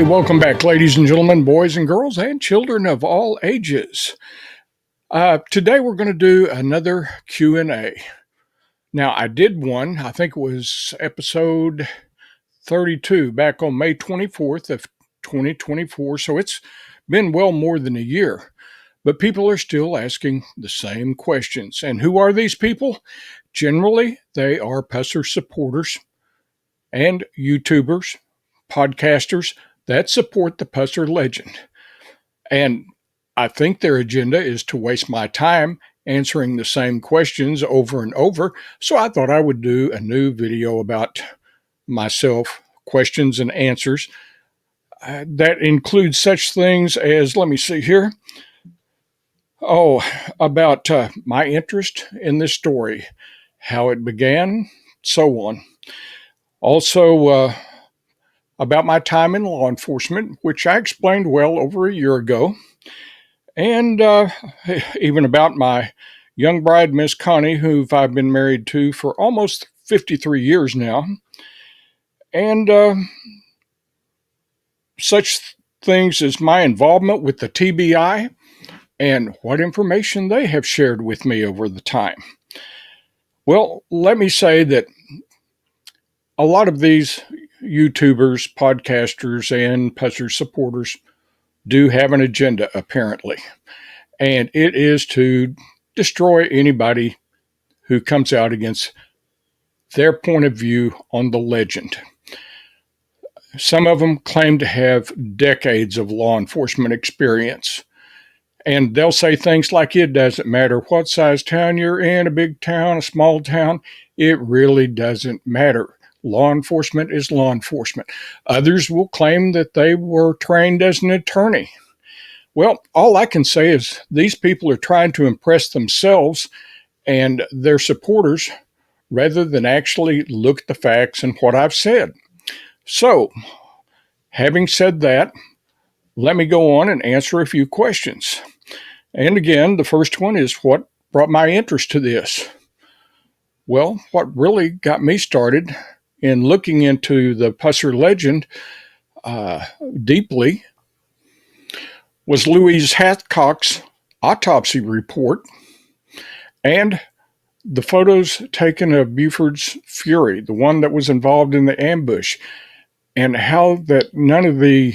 Hey, welcome back, ladies and gentlemen, boys and girls, and children of all ages. Today we're going to do another Q&A. Now, I did one, I think it was episode 32, back on May 24th of 2024, so it's been well more than a year. But people are still asking the same questions. And who are these people? Generally, they are Pusser supporters and YouTubers, podcasters that support the Pusser legend. And I think their agenda is to waste my time answering the same questions over and over. So I thought I would do a new video about myself, questions and answers. That includes such things as, let me see here. About my interest in this story, how it began, so on. Also, about my time in law enforcement, which I explained well over a year ago. And even about my young bride, Miss Connie, who I've been married to for almost 53 years now. And such things as my involvement with the TBI and what information they have shared with me over the time. Well, let me say that a lot of these YouTubers, podcasters, and Pusser supporters do have an agenda, apparently. And it is to destroy anybody who comes out against their point of view on the legend. Some of them claim to have decades of law enforcement experience. And they'll say things like, it doesn't matter what size town you're in, a big town, a small town, it really doesn't matter. Law enforcement is law enforcement. Others will claim that they were trained as an attorney. Well, all I can say is these people are trying to impress themselves and their supporters rather than actually look at the facts and what I've said. So, having said that, let me go on and answer a few questions. And again, the first one is, what brought my interest to this? Well, what really got me started in looking into the Pusser legend deeply was Louise Hathcock's autopsy report and the photos taken of Buford's Fury, the one that was involved in the ambush, and how that none of the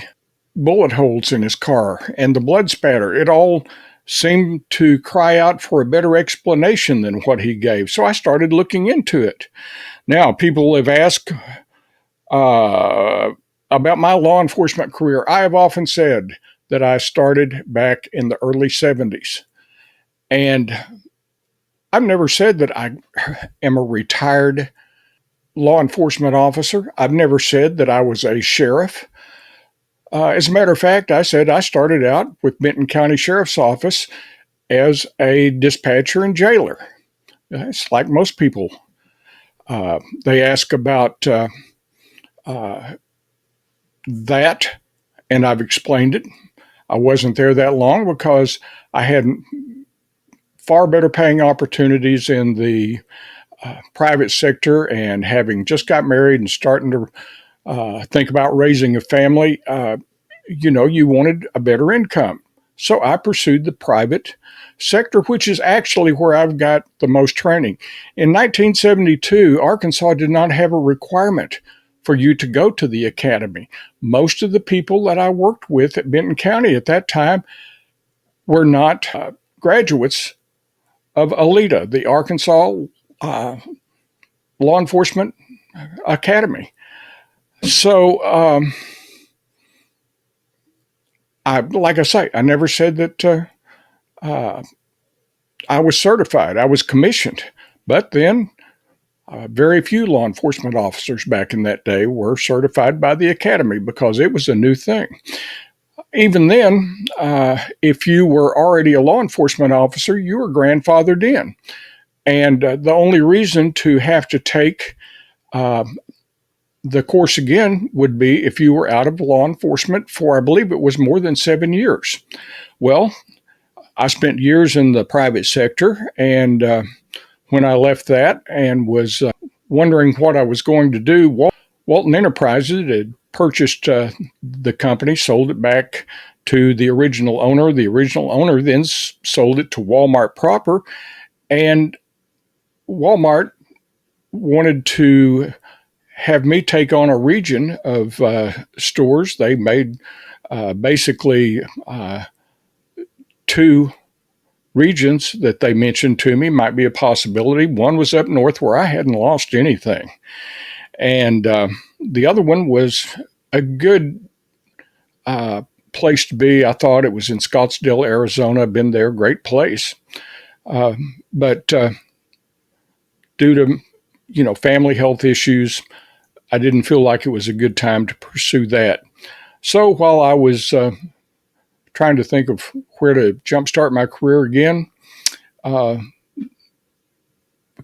bullet holes in his car and the blood spatter, it all seemed to cry out for a better explanation than what he gave. So I started looking into it. Now, people have asked about my law enforcement career. I have often said that I started back in the early 70s. And I've never said that I am a retired law enforcement officer. I've never said that I was a sheriff. As a matter of fact, I said I started out with Benton County Sheriff's Office as a dispatcher and jailer. It's like most people. They ask about that, and I've explained it. I wasn't there that long because I had far better paying opportunities in the private sector, and having just got married and starting to think about raising a family, you wanted a better income. So I pursued the private sector, which is actually where I've got the most training. In 1972, Arkansas did not have a requirement for you to go to the academy. Most of the people that I worked with at Benton County at that time were not graduates of ALETA, the Arkansas Law Enforcement Academy. So, like I say, I never said that I was certified. I was commissioned. But then very few law enforcement officers back in that day were certified by the academy because it was a new thing. Even then, if you were already a law enforcement officer, you were grandfathered in. And the only reason to have to take the course again would be if you were out of law enforcement for, I believe it was more than 7 years. Well, I spent years in the private sector, and when I left that and was wondering what I was going to do, Walton Enterprises had purchased the company, sold it back to the original owner. The original owner then sold it to Walmart proper, and Walmart wanted to have me take on a region of stores. They made basically two regions that they mentioned to me might be a possibility. One was up north where I hadn't lost anything, and the other one was a good place to be. I thought it was in Scottsdale, Arizona. I've been there, great place. But due to family health issues, I didn't feel like it was a good time to pursue that. So while I was trying to think of where to jumpstart my career again, a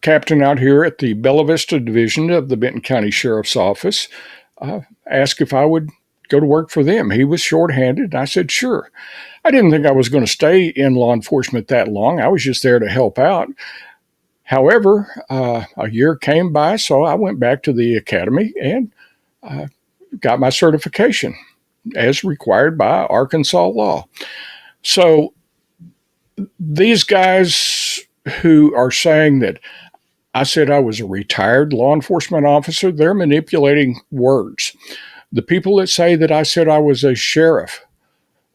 captain out here at the Bella Vista Division of the Benton County Sheriff's Office asked if I would go to work for them. He was shorthanded, and I said, sure. I didn't think I was going to stay in law enforcement that long. I was just there to help out. However, a year came by, so I went back to the academy and got my certification as required by Arkansas law. So these guys who are saying that I said I was a retired law enforcement officer, they're manipulating words. The people that say that I said I was a sheriff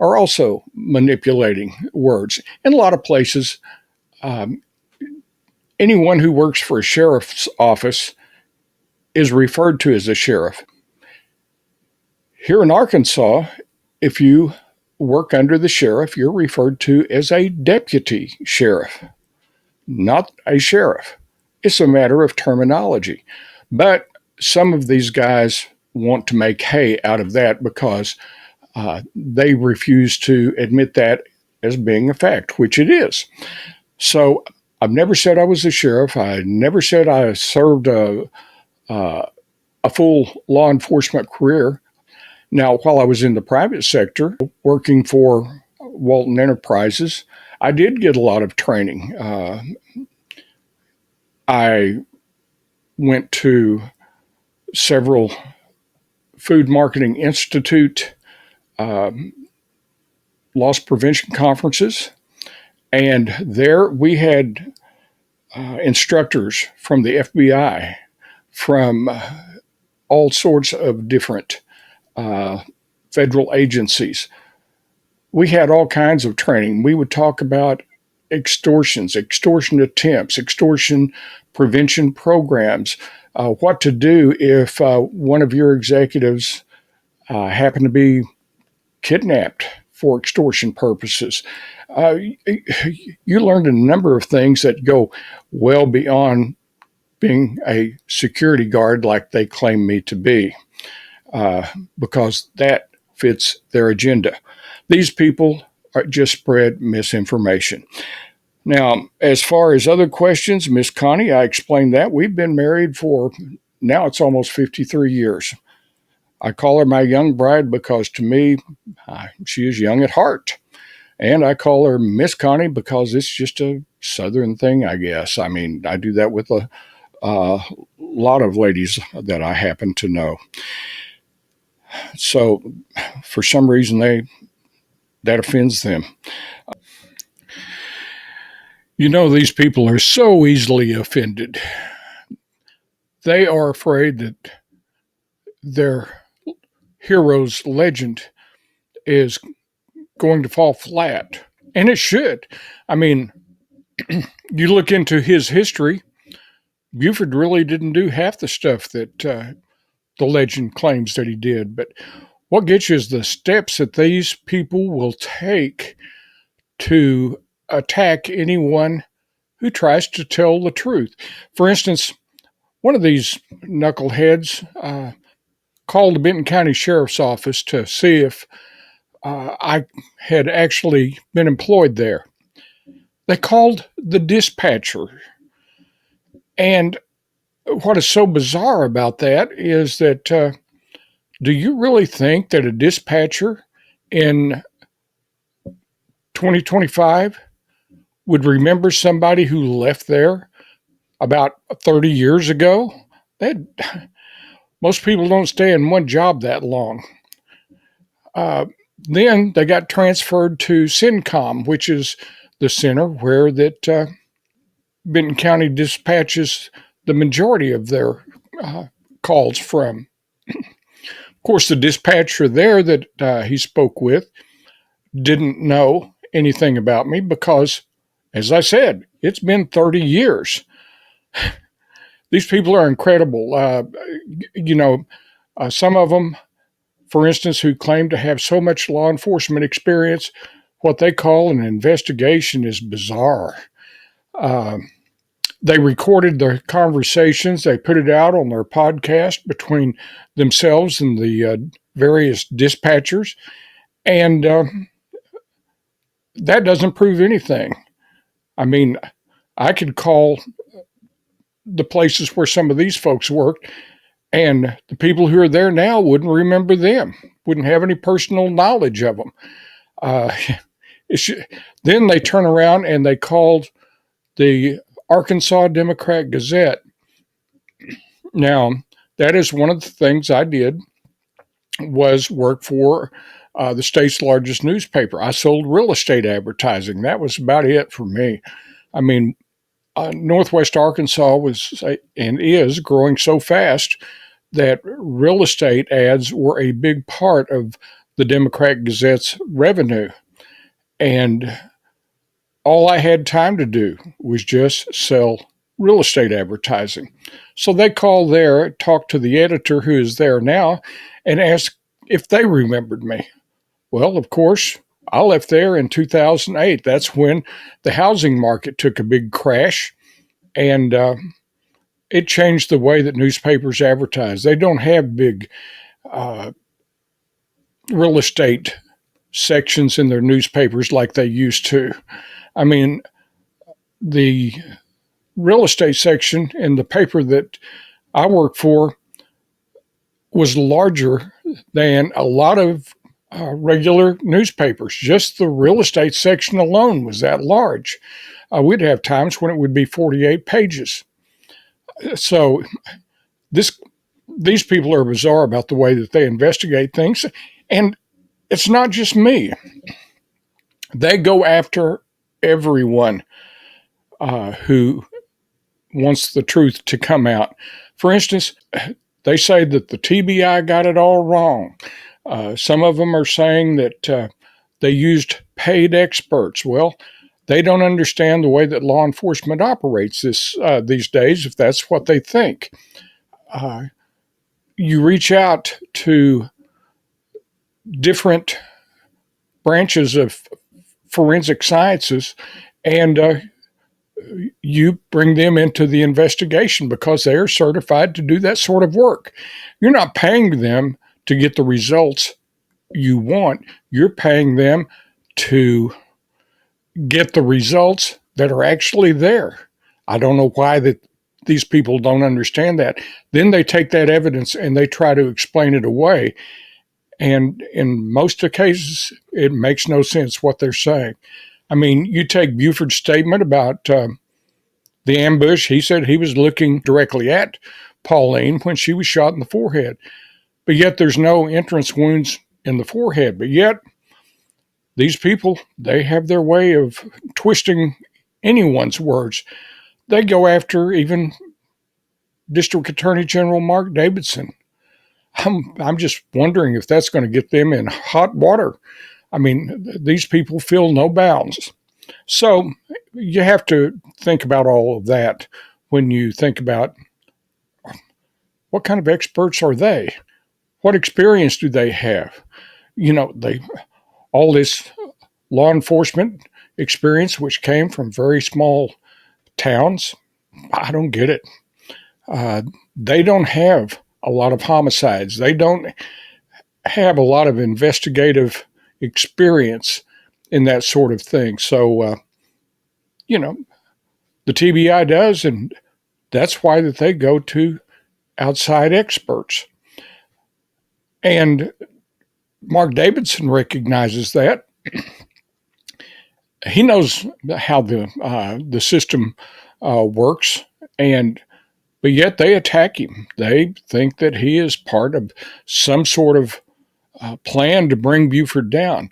are also manipulating words. In a lot of places, anyone who works for a sheriff's office is referred to as a sheriff. Here in Arkansas, if you work under the sheriff, you're referred to as a deputy sheriff, not a sheriff. It's a matter of terminology. But some of these guys want to make hay out of that because they refuse to admit that as being a fact, which it is. So I've never said I was a sheriff. I never said I served a full law enforcement career. Now, while I was in the private sector working for Walton Enterprises, I did get a lot of training. I went to several Food Marketing Institute loss prevention conferences, and there we had instructors from the FBI, from all sorts of different federal agencies. We had all kinds of training. We would talk about extortions, extortion attempts, extortion prevention programs, what to do if one of your executives happened to be kidnapped for extortion purposes. You learned a number of things that go well beyond being a security guard like they claim me to be, because that fits their agenda. These people just spread misinformation. Now, as far as other questions, Miss Connie, I explained that. We've been married for, now it's almost 53 years. I call her my young bride because to me, she is young at heart. And I call her Miss Connie because it's just a Southern thing, I guess. I mean, I do that with a lot of ladies that I happen to know. So for some reason, that offends them. These people are so easily offended. They are afraid that their hero's legend is going to fall flat. And it should. I mean, you look into his history, Buford really didn't do half the stuff that the legend claims that he did. But what gets you is the steps that these people will take to attack anyone who tries to tell the truth. For instance, one of these knuckleheads called the Benton County Sheriff's Office to see if I had actually been employed there. They called the dispatcher. And what is so bizarre about that is that do you really think that a dispatcher in 2025 would remember somebody who left there about 30 years ago? Most people don't stay in one job that long. Then they got transferred to CENTCOM, which is the center where that Benton County dispatches the majority of their calls from. Of course, the dispatcher there that he spoke with didn't know anything about me because, as I said, it's been 30 years. These people are incredible. Some of them, for instance, who claim to have so much law enforcement experience, what they call an investigation is bizarre. Uh, they recorded their conversations. They put it out on their podcast between themselves and the various dispatchers. And that doesn't prove anything. I mean, I could call the places where some of these folks worked, and the people who are there now wouldn't remember them, wouldn't have any personal knowledge of them. Uh, then they turn around and they called the Arkansas Democrat Gazette. Now, that is one of the things I did was work for the state's largest newspaper. I sold real estate advertising. That was about it for me. I mean, Northwest Arkansas was and is growing so fast that real estate ads were a big part of the Democrat Gazette's revenue. And all I had time to do was just sell real estate advertising. So they called there, talked to the editor who is there now, and asked if they remembered me. Well, of course, I left there in 2008. That's when the housing market took a big crash, and it changed the way that newspapers advertise. They don't have big uh, real estate sections in their newspapers like they used to. I mean, the real estate section in the paper that I worked for was larger than a lot of regular newspapers. Just the real estate section alone was that large. We'd have times when it would be 48 pages. So this these people are bizarre about the way that they investigate things. And it's not just me. They go after everyone who wants the truth to come out. For instance, they say that the TBI got it all wrong. Some of them are saying that they used paid experts. Well, they don't understand the way that law enforcement operates these days, if that's what they think. You reach out to different branches of forensic sciences and you bring them into the investigation because they are certified to do that sort of work. You're not paying them to get the results you want. You're paying them to get the results that are actually there. I don't know why that these people don't understand that. Then they take that evidence and they try to explain it away. And in most of the cases, it makes no sense what they're saying. I mean, you take Buford's statement about the ambush. He said he was looking directly at Pauline when she was shot in the forehead. But yet there's no entrance wounds in the forehead. But yet these people, they have their way of twisting anyone's words. They go after even District Attorney General Mark Davidson. I'm just wondering if that's going to get them in hot water. I mean, these people feel no bounds. So you have to think about all of that when you think about what kind of experts are they? What experience do they have? They all this law enforcement experience, which came from very small towns. I don't get it. They don't have a lot of homicides. They don't have a lot of investigative experience in that sort of thing. So, the TBI does, and that's why that they go to outside experts. And Mark Davidson recognizes that. He knows how the system works, and but yet they attack him. They think that he is part of some sort of plan to bring Buford down.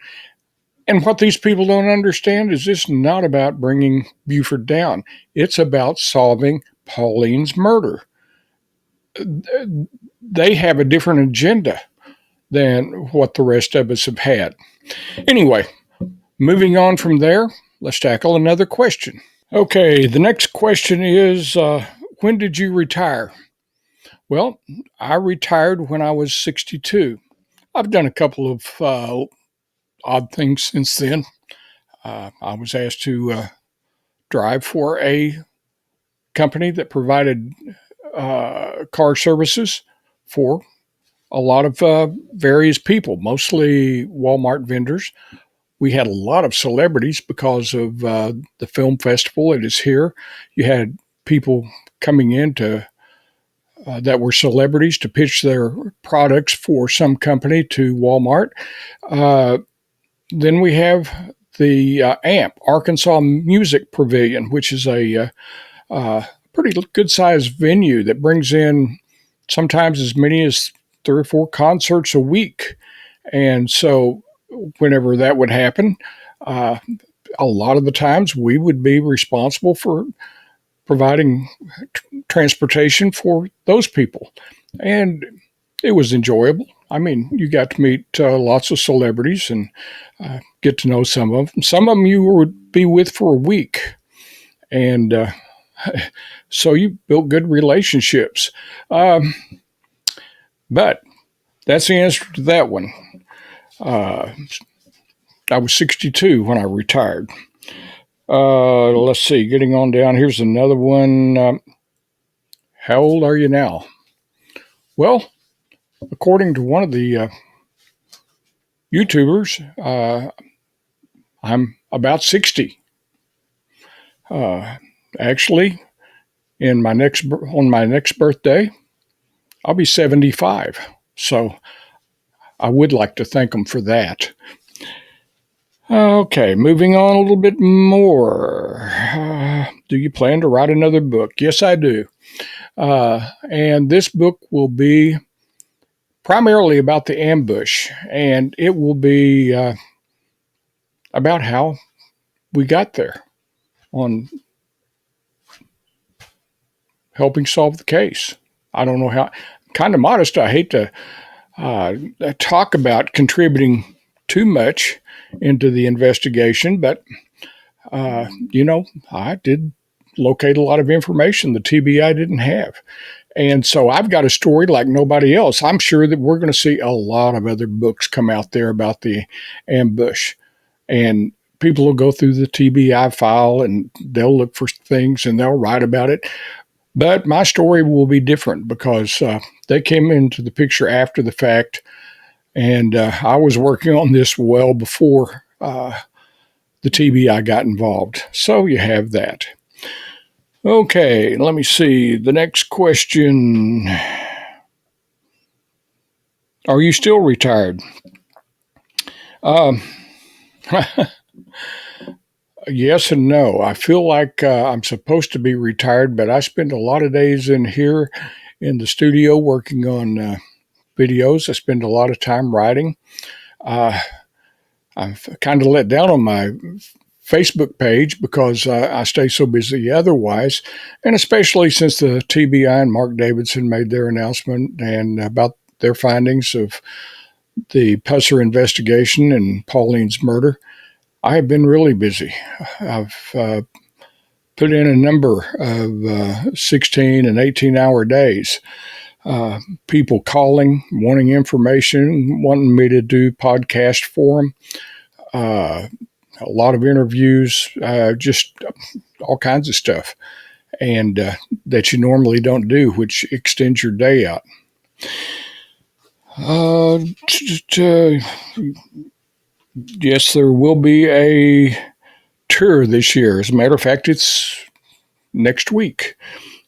And what these people don't understand is this is not about bringing Buford down. It's about solving Pauline's murder. They have a different agenda than what the rest of us have had. Anyway, moving on from there, let's tackle another question. Okay, the next question is when did you retire? Well, I retired when I was 62. I've done a couple of odd things since then. I was asked to drive for a company that provided car services for a lot of various people, mostly Walmart vendors. We had a lot of celebrities because of the film festival. It is here. You had people coming in to that were celebrities to pitch their products for some company to Walmart. Uh, then we have the AMP, Arkansas Music Pavilion, which is a pretty good sized venue that brings in sometimes as many as 3 or 4 concerts a week. And so, whenever that would happen, uh, a lot of the times we would be responsible for providing transportation for those people. And it was enjoyable. I mean, you got to meet lots of celebrities and get to know some of them. Some of them you would be with for a week. And so you built good relationships. Um, but that's the answer to that one. Uh, I was 62 when I retired. Let's see, getting on down. Here's another one. How old are you now? Well, according to one of the YouTubers, I'm about 60. Uh, Actually, on my next birthday, I'll be 75. So I would like to thank them for that. Okay, moving on a little bit more. Do you plan to write another book? Yes, I do. And this book will be primarily about the ambush, and it will be about how we got there on helping solve the case. I don't know how, kind of modest. I hate to talk about contributing too much into the investigation, but, I did locate a lot of information the TBI didn't have. And so I've got a story like nobody else. I'm sure that we're going to see a lot of other books come out there about the ambush. And people will go through the TBI file and they'll look for things and they'll write about it. But my story will be different because they came into the picture after the fact. And I was working on this well before the TBI got involved. So you have that. Okay, let me see. The next question. Are you still retired? Um, yes and no. I feel like I'm supposed to be retired, but I spend a lot of days in here in the studio working on videos. I spend a lot of time writing. Uh, I've kind of let down on my Facebook page because I stay so busy otherwise, and especially since the TBI and Mark Davidson made their announcement and about their findings of the Pusser investigation and Pauline's murder. I have been really busy. I've put in a number of 16 and 18-hour days. People calling, wanting information, wanting me to do podcast for them. A lot of interviews, just all kinds of stuff, and that you normally don't do, which extends your day out. Yes, there will be a tour this year. As a matter of fact, it's next week,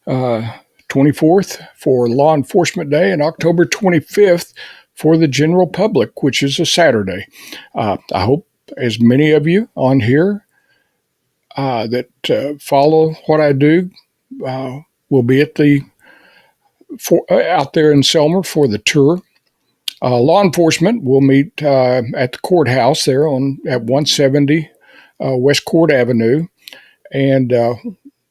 24th for Law Enforcement Day and October 25th for the general public, which is a Saturday. I hope as many of you on here that follow what I do will be at the out there in Selmer for the tour. Law enforcement will meet at the courthouse there at 170 West Court Avenue, and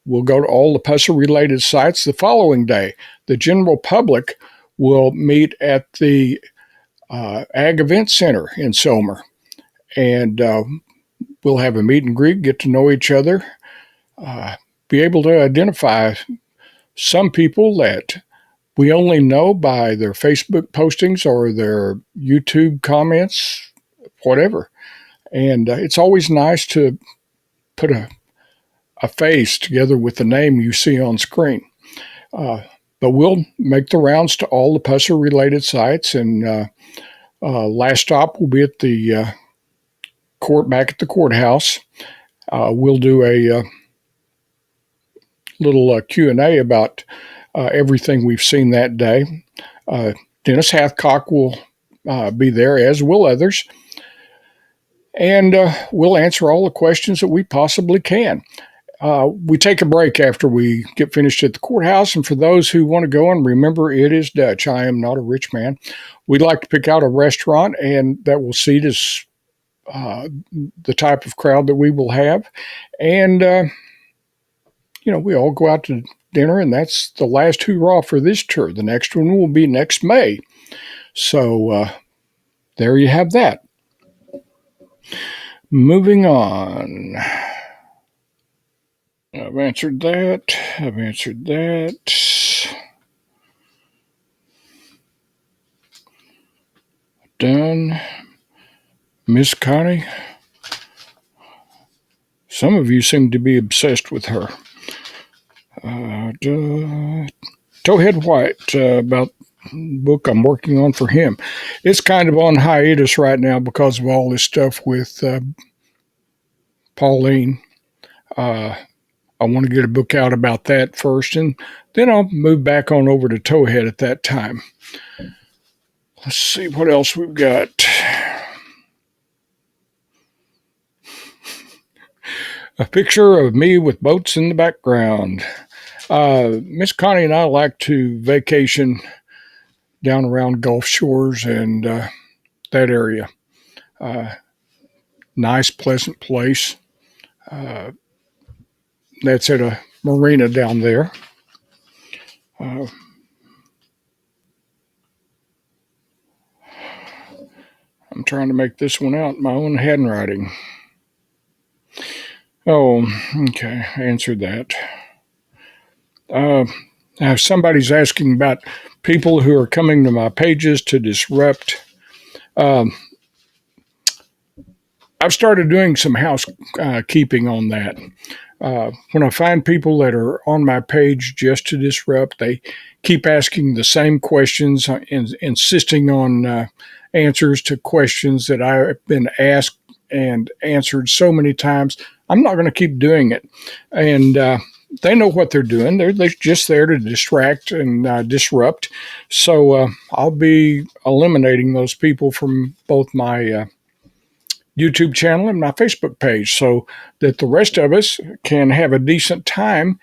we'll go to all the Pusser-related sites the following day. The general public will meet at the Ag Event Center in Selmer, and we'll have a meet and greet, get to know each other, be able to identify some people that we only know by their Facebook postings or their YouTube comments, whatever. And it's always nice to put a face together with the name you see on screen. But we'll make the rounds to all the Pusser-related sites, and last stop will be at the back at the courthouse. We'll do a little Q&A about everything we've seen that day. Dennis Hathcock will be there, as will others, and we'll answer all the questions that we possibly can. We take a break after we get finished at the courthouse, and for those who want to go and remember, it is Dutch. I am not a rich man. We'd like to pick out a restaurant, and that will seat us the type of crowd that we will have, and we all go out to dinner, and that's the last hurrah for this tour. The next one will be next May. So there you have that. Moving on. I've answered that. Done. Miss Connie. Some of you seem to be obsessed with her. Towhead White, about the book I'm working on for him. It's kind of on hiatus right now because of all this stuff with Pauline. I want to get a book out about that first, and then I'll move back on over to Towhead at that time. Let's see what else we've got. A picture of me with boats in the background. Miss Connie and I like to vacation down around Gulf Shores and that area. Nice, pleasant place. That's at a marina down there. I'm trying to make this one out in my own handwriting. Oh, okay, I answered that. Now, somebody's asking about people who are coming to my pages to disrupt. I've started doing some housekeeping on that. When I find people that are on my page just to disrupt, they keep asking the same questions, insisting on answers to questions that I've been asked and answered so many times. I'm not going to keep doing it. And they know what they're doing. They're just there to distract and disrupt. So I'll be eliminating those people from both my YouTube channel and my Facebook page so that the rest of us can have a decent time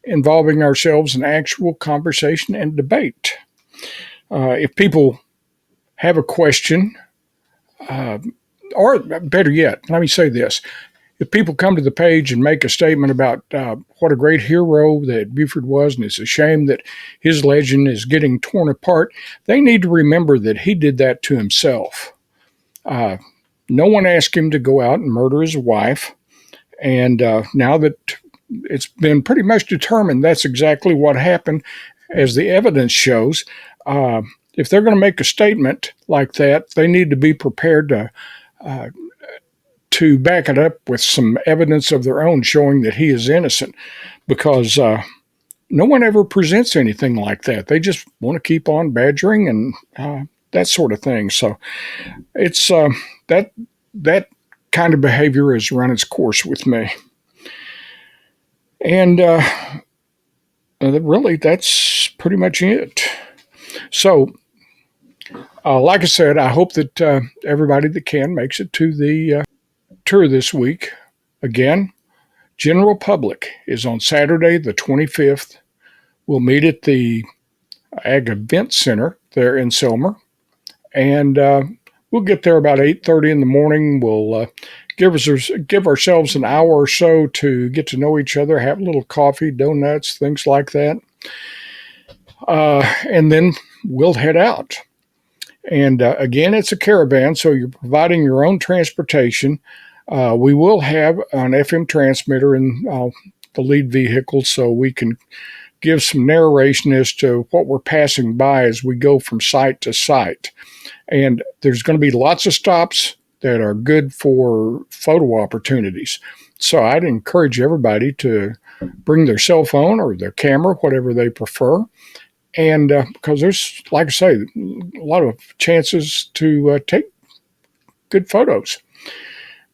involving ourselves in actual conversation and debate. If people have a question, or better yet, let me say this. If people come to the page and make a statement about what a great hero that Buford was, and it's a shame that his legend is getting torn apart, they need to remember that he did that to himself. No one asked him to go out and murder his wife, and now that it's been pretty much determined that's exactly what happened, as the evidence shows, if they're going to make a statement like that, they need to be prepared to back it up with some evidence of their own showing that he is innocent, because no one ever presents anything like that. They just want to keep on badgering and that sort of thing. So it's that kind of behavior has run its course with me. And really, that's pretty much it. So, like I said, I hope that everybody that can makes it to the tour this week. Again, general public is on Saturday the 25th. We'll meet at the Ag Event Center there in Selmer. And we'll get there about 8:30 in the morning. We'll give ourselves an hour or so to get to know each other, have a little coffee, donuts, things like that. And then we'll head out. And again, it's a caravan, so you're providing your own transportation. We will have an FM transmitter in the lead vehicle so we can give some narration as to what we're passing by as we go from site to site. And there's going to be lots of stops that are good for photo opportunities. So I'd encourage everybody to bring their cell phone or their camera, whatever they prefer. And because there's, like I say, a lot of chances to take good photos.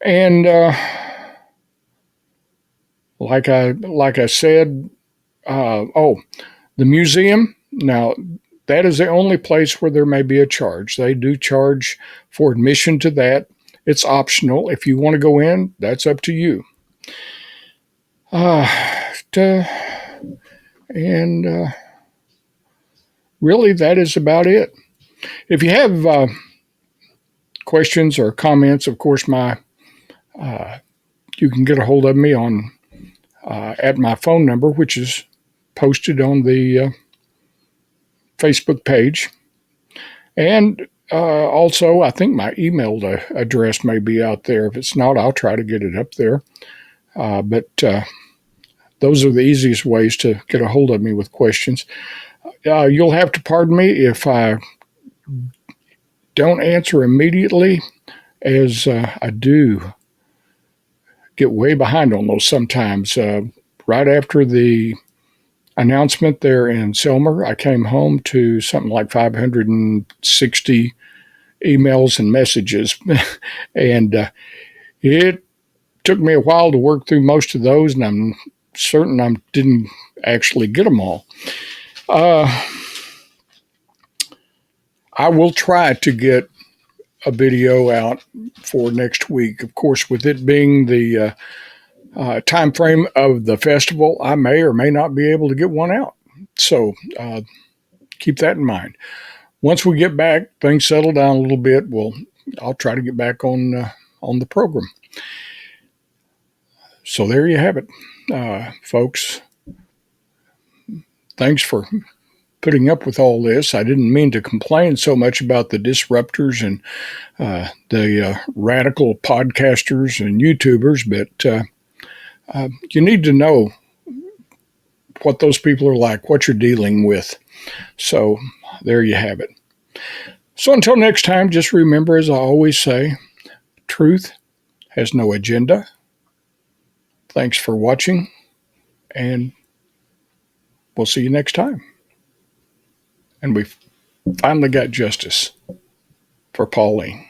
And like I said, the museum. Now, that is the only place where there may be a charge. They do charge for admission to that. It's optional. If you want to go in, that's up to you. And really, that is about it. If you have questions or comments, of course, you can get a hold of me on at my phone number, which is posted on the Facebook page. And also, I think my email address may be out there. If it's not, I'll try to get it up there. But those are the easiest ways to get a hold of me with questions. You'll have to pardon me if I don't answer immediately, as I do get way behind on those sometimes. Right after the announcement there in Selmer, I came home to something like 560 emails and messages. And it took me a while to work through most of those, and I'm certain I didn't actually get them all. I will try to get a video out for next week. Of course, with it being the time frame of the festival, I may or may not be able to get one out. So keep that in mind. Once we get back, things settle down a little bit, I'll try to get back on the program. So there you have it, folks. Thanks for putting up with all this. I didn't mean to complain so much about the disruptors and the radical podcasters and YouTubers, but you need to know what those people are like, what you're dealing with. So there you have it. So until next time, just remember, as I always say, truth has no agenda. Thanks for watching, and we'll see you next time. And we've finally got justice for Pauline.